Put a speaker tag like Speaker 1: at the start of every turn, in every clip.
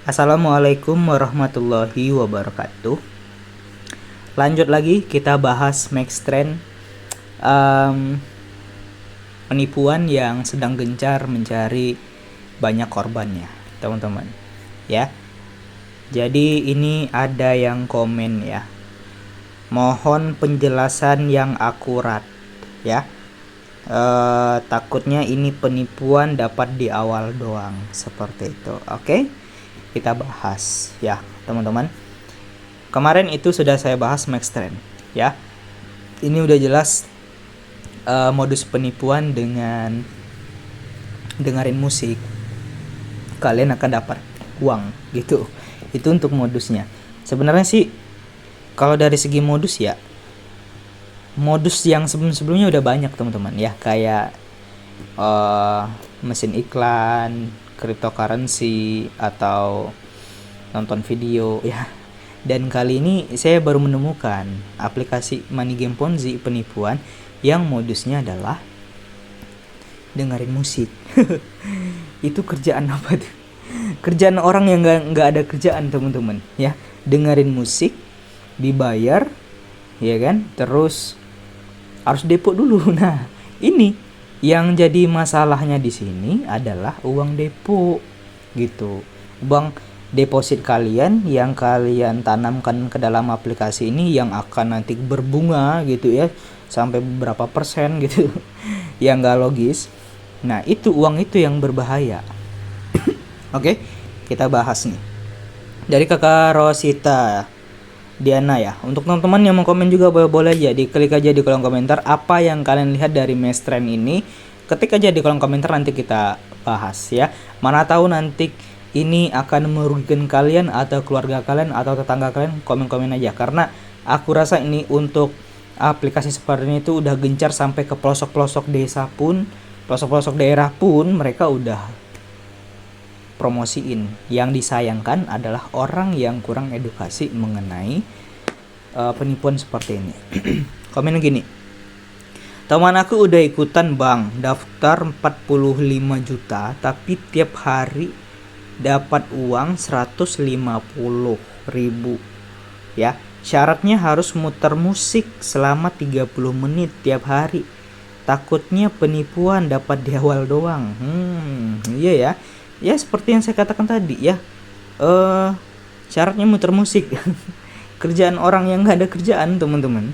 Speaker 1: Assalamualaikum warahmatullahi wabarakatuh. Lanjut lagi kita bahas Maxtrend, penipuan yang sedang gencar mencari banyak korbannya, teman-teman. Ya. Jadi ini ada yang komen ya. Mohon penjelasan yang akurat ya. Takutnya ini penipuan dapat di awal doang, seperti itu. Oke, kita bahas ya teman-teman. Kemarin itu sudah saya bahas Maxtrend ya. Ini udah jelas modus penipuan dengan dengerin musik kalian akan dapat uang gitu. Itu untuk modusnya. Sebenarnya sih kalau dari segi modus ya, modus yang sebelum-sebelumnya udah banyak teman-teman ya, kayak mesin iklan, cryptocurrency, atau nonton video ya. Dan kali ini saya baru menemukan aplikasi money game Ponzi penipuan yang modusnya adalah dengerin musik. Itu kerjaan apa tuh? Kerjaan orang yang nggak ada kerjaan teman-teman ya, dengerin musik dibayar ya kan, terus harus depo dulu. Nah ini yang jadi masalahnya di sini adalah uang depo gitu, uang deposit kalian yang kalian tanamkan ke dalam aplikasi ini yang akan nanti berbunga gitu ya, sampai berapa persen gitu. Yang nggak logis. Nah itu uang itu yang berbahaya. Oke, kita bahas nih dari kakak Rosita Diana ya. Untuk teman-teman yang mau komen juga boleh aja, diklik aja di kolom komentar apa yang kalian lihat dari Maxtrend ini. Ketik aja di kolom komentar, nanti kita bahas ya. Mana tahu nanti ini akan merugikan kalian atau keluarga kalian atau tetangga kalian, komen-komen aja. Karena aku rasa ini untuk aplikasi seperti ini itu udah gencar sampai ke pelosok-pelosok desa pun, pelosok-pelosok daerah pun mereka udah promosiin. Yang disayangkan adalah orang yang kurang edukasi mengenai penipuan seperti ini. Komen gini, teman aku udah ikutan bang, daftar 45 juta tapi tiap hari dapat uang 150.000 ya. Syaratnya harus muter musik selama 30 menit tiap hari. Takutnya penipuan dapat di awal doang. Iya ya. Ya seperti yang saya katakan tadi ya, syaratnya muter musik. Kerjaan orang yang nggak ada kerjaan teman-teman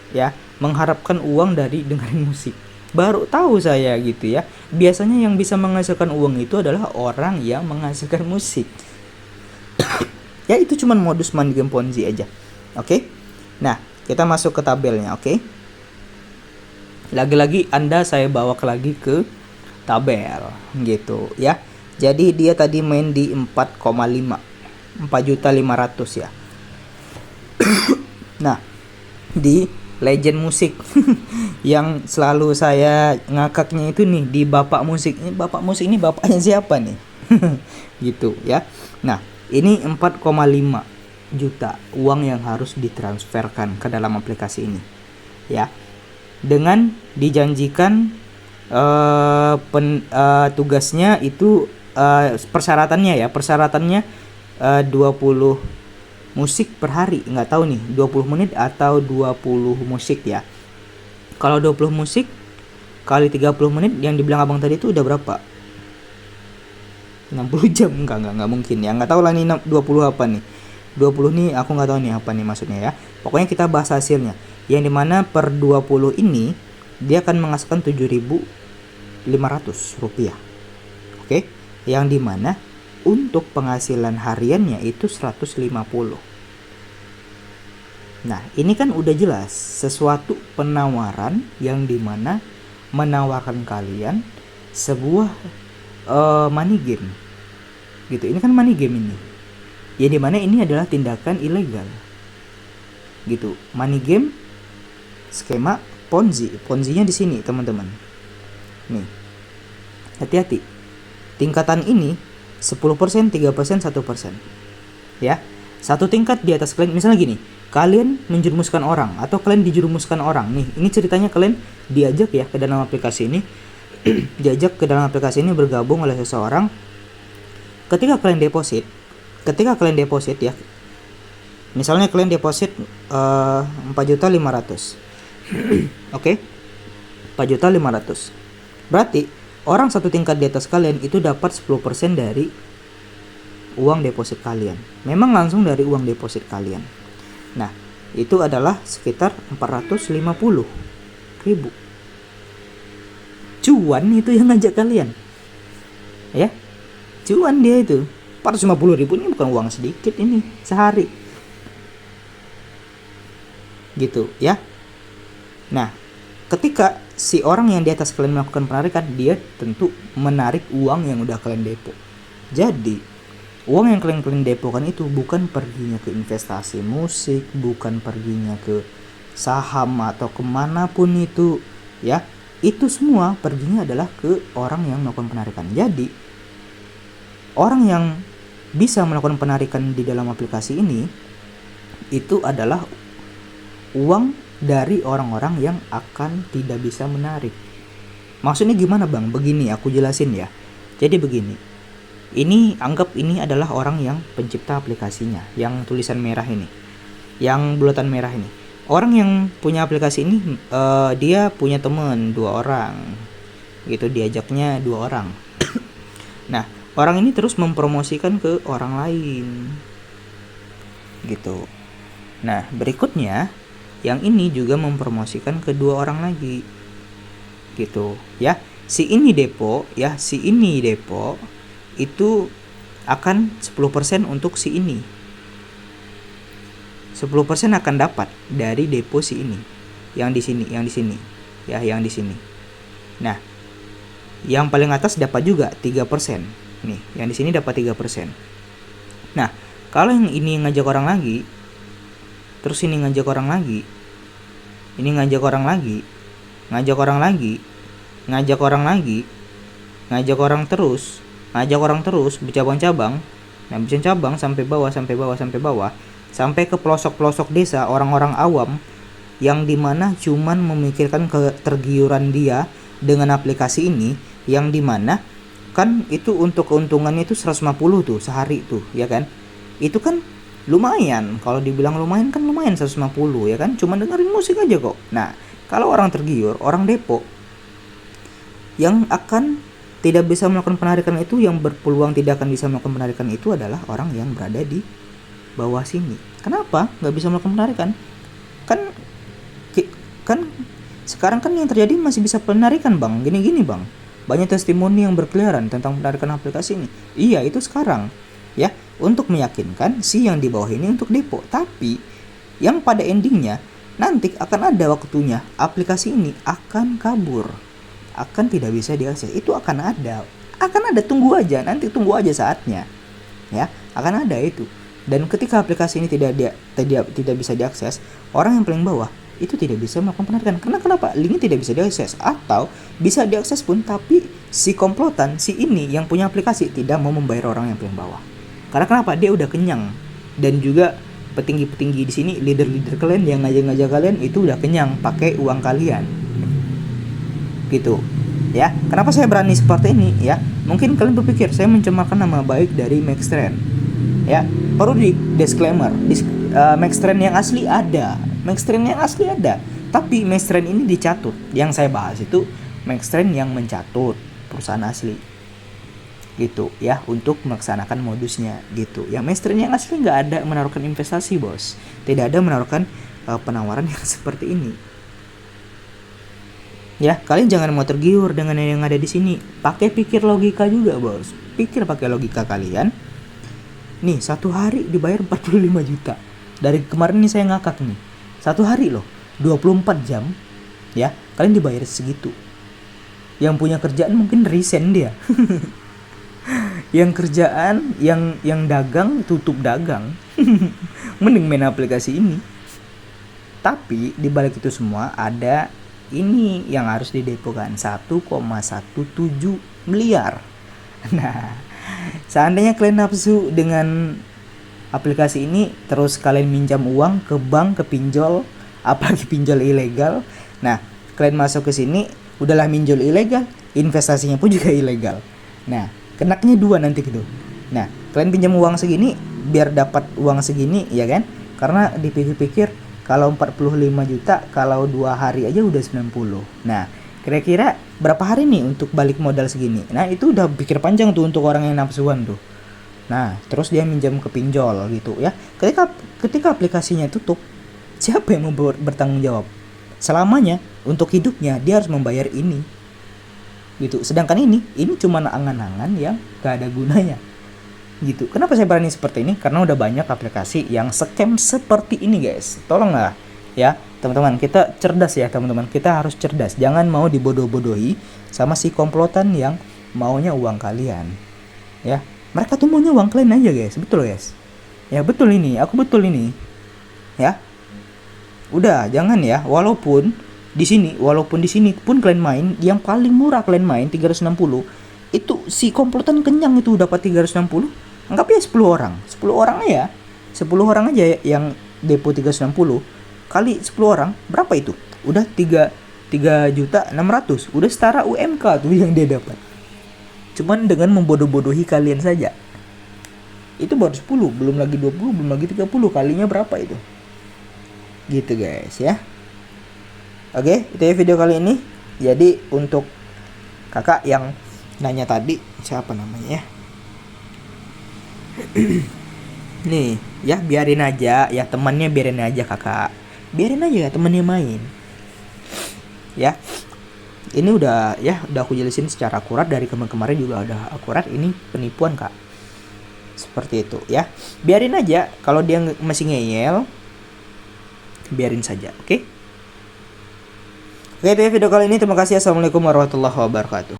Speaker 1: ya, mengharapkan uang dari dengerin musik. Baru tahu saya gitu ya, biasanya yang bisa menghasilkan uang itu adalah orang yang menghasilkan musik. Ya itu cuman modus money game Ponzi aja. Oke. Nah kita masuk ke tabelnya. Oke. Lagi-lagi saya bawa lagi ke tabel gitu ya. Jadi dia tadi main di 4,5 4.500.000 ya. Nah di legend musik yang selalu saya ngakaknya itu nih, di bapak musik. Ini bapak musik ini bapaknya siapa nih? Gitu ya. Nah ini 4,5 juta uang yang harus ditransferkan ke dalam aplikasi ini ya, dengan dijanjikan tugasnya itu persyaratannya 20 musik per hari. Nggak tahu nih 20 menit atau 20 musik ya. Kalau 20 musik kali 30 menit yang dibilang abang tadi itu udah berapa? 60 jam. Enggak mungkin ya. Nggak tahu lah nih 20 apa nih. 20 nih aku nggak tahu nih apa nih maksudnya ya. Pokoknya kita bahas hasilnya. Yang dimana per 20 ini dia akan menghasilkan 7.500 rupiah. Oke, yang dimana untuk penghasilan hariannya itu 150. Nah ini kan udah jelas sesuatu penawaran yang dimana menawarkan kalian sebuah money game gitu. Ini kan money game ini, ya dimana ini adalah tindakan ilegal gitu. Money game skema Ponzinya di sini teman-teman. Nih, hati-hati. Tingkatan ini 10%, 3%, 1%. Ya. Satu tingkat di atas kalian. Misalnya gini, kalian menjerumuskan orang atau kalian dijerumuskan orang. Nih, ini ceritanya kalian diajak ya ke dalam aplikasi ini. Diajak ke dalam aplikasi ini bergabung oleh seseorang ketika kalian deposit ya, misalnya kalian deposit 4.500.000. Oke, 4.500.000. Berarti orang satu tingkat di atas kalian itu dapat 10% dari uang deposit kalian. Memang langsung dari uang deposit kalian. Nah, itu adalah sekitar 450.000. Cuan itu yang ngajak kalian. Ya. Cuan dia itu. 450.000 ini bukan uang sedikit ini sehari. Gitu ya. Nah, ketika si orang yang di atas kalian melakukan penarikan, dia tentu menarik uang yang udah kalian depo. Jadi uang yang kalian depokan itu bukan perginya ke investasi musik, bukan perginya ke saham atau kemanapun itu ya. Itu semua perginya adalah ke orang yang melakukan penarikan. Jadi orang yang bisa melakukan penarikan di dalam aplikasi ini itu adalah uang dari orang-orang yang akan tidak bisa menarik. Maksudnya gimana bang? Begini aku jelasin ya. Jadi begini, ini anggap ini adalah orang yang pencipta aplikasinya, yang tulisan merah ini, yang bulatan merah ini. Orang yang punya aplikasi ini dia punya teman 2 orang gitu, diajaknya 2 orang. Nah, orang ini terus mempromosikan ke orang lain gitu. Nah, berikutnya yang ini juga mempromosikan ke 2 orang lagi gitu ya. Si ini depo itu akan 10% untuk si ini. 10% akan dapat dari depo si ini. Yang di sini ya, yang di sini. Nah, yang paling atas dapat juga 3%. Nih, yang di sini dapat 3%. Nah, kalau yang ini ngajak orang lagi, terus ini ngajak orang lagi, ini ngajak orang lagi, ngajak orang lagi, ngajak orang lagi, ngajak orang terus, bercabang-cabang. Nah, bercabang sampai bawah, sampai ke pelosok-pelosok desa, orang-orang awam yang dimana cuman memikirkan ketergiuran dia dengan aplikasi ini, yang dimana kan itu untuk keuntungannya itu 150 tuh sehari tuh, ya kan? Itu kan lumayan, kalau dibilang lumayan kan lumayan 150 ya kan, cuma dengerin musik aja kok. Nah, kalau orang tergiur, orang depo yang akan tidak bisa melakukan penarikan itu, yang berpeluang tidak akan bisa melakukan penarikan itu adalah orang yang berada di bawah sini. Kenapa nggak bisa melakukan penarikan? Kan sekarang kan yang terjadi masih bisa penarikan bang, gini bang, banyak testimoni yang berkeliaran tentang penarikan aplikasi ini. Iya, itu sekarang ya, untuk meyakinkan si yang di bawah ini untuk depo. Tapi yang pada endingnya nanti akan ada waktunya aplikasi ini akan kabur, akan tidak bisa diakses. Itu akan ada, tunggu aja saatnya ya, akan ada itu. Dan ketika aplikasi ini tidak bisa diakses, orang yang paling bawah itu tidak bisa melakukan penarikan. Karena kenapa? Linknya tidak bisa diakses, atau bisa diakses pun tapi si komplotan, si ini yang punya aplikasi tidak mau membayar orang yang paling bawah. Karena kenapa? Dia udah kenyang. Dan juga petinggi-petinggi di sini, leader-leader kalian yang ngajak-ngajak kalian itu udah kenyang pakai uang kalian. Gitu. Ya, kenapa saya berani seperti ini ya? Mungkin kalian berpikir saya mencemarkan nama baik dari Maxtrend. Ya, perlu di disclaimer. Maxtrend yang asli ada. Tapi Maxtrend ini dicatut. Yang saya bahas itu Maxtrend yang mencatut perusahaan asli. Gitu ya, untuk melaksanakan modusnya gitu. Yang Maxtrend yang asli nggak ada menaruhkan investasi bos, tidak ada menaruhkan penawaran yang seperti ini. Ya, kalian jangan mau tergiur dengan yang ada di sini. Pakai pikir logika juga bos, pakai logika kalian. Nih, 1 hari dibayar 45 juta. Dari kemarin nih saya ngakak nih, 1 hari loh, 24 jam ya, kalian dibayar segitu. Yang punya kerjaan mungkin resign dia. Yang kerjaan, yang dagang tutup dagang. Mending main aplikasi ini. Tapi di balik itu semua ada ini yang harus didepokan, 1,17 miliar. Nah, seandainya kalian nafsu dengan aplikasi ini, terus kalian minjam uang ke bank, ke pinjol, apalagi pinjol ilegal. Nah, kalian masuk ke sini, udahlah minjol ilegal, investasinya pun juga ilegal. Nah, kenaknya 2 nanti gitu. Nah, kalian pinjam uang segini biar dapat uang segini, ya kan? Karena dipikir-pikir kalau 45 juta kalau 2 hari aja udah 90. Nah, kira-kira berapa hari nih untuk balik modal segini? Nah, itu udah pikir panjang tuh untuk orang yang nafsuan tuh. Nah, terus dia minjam ke pinjol gitu ya. Ketika aplikasinya tutup, siapa yang mau bertanggung jawab? Selamanya untuk hidupnya dia harus membayar ini. Gitu. Sedangkan ini cuma angan-angan yang gak ada gunanya. Gitu. Kenapa saya berani seperti ini? Karena udah banyak aplikasi yang scam seperti ini, guys. Tolonglah ya, teman-teman, kita cerdas ya, teman-teman. Kita harus cerdas. Jangan mau dibodoh-bodohi sama si komplotan yang maunya uang kalian. Ya. Mereka tuh maunya uang kalian aja, guys. Betul, guys. Ya, betul ini. Aku betul ini. Ya. Udah, jangan ya. Walaupun di sini pun kalian main yang paling murah, kalian main 360. Itu si komplotan kenyang itu dapat 360. Anggap ya 10 orang. 10 orang aja. 10 orang aja yang depo 360 kali 10 orang berapa itu? Udah 3.600.000. Udah setara UMK tuh yang dia dapat. Cuman dengan membodoh-bodohi kalian saja. Itu baru 10, belum lagi 20, belum lagi 30, kalinya berapa itu? Gitu, guys ya. Oke, itu ya video kali ini. Jadi untuk kakak yang nanya tadi, siapa namanya ya? Nih, ya biarin aja ya, temannya biarin aja kakak. Biarin aja ya temannya main. Ya. Ini udah aku jelasin secara akurat, dari kemarin juga udah akurat, ini penipuan, Kak. Seperti itu ya. Biarin aja, kalau dia masih ngeyel, biarin saja, oke? Oke, itu ya video kali ini. Terima kasih. Assalamualaikum warahmatullahi wabarakatuh.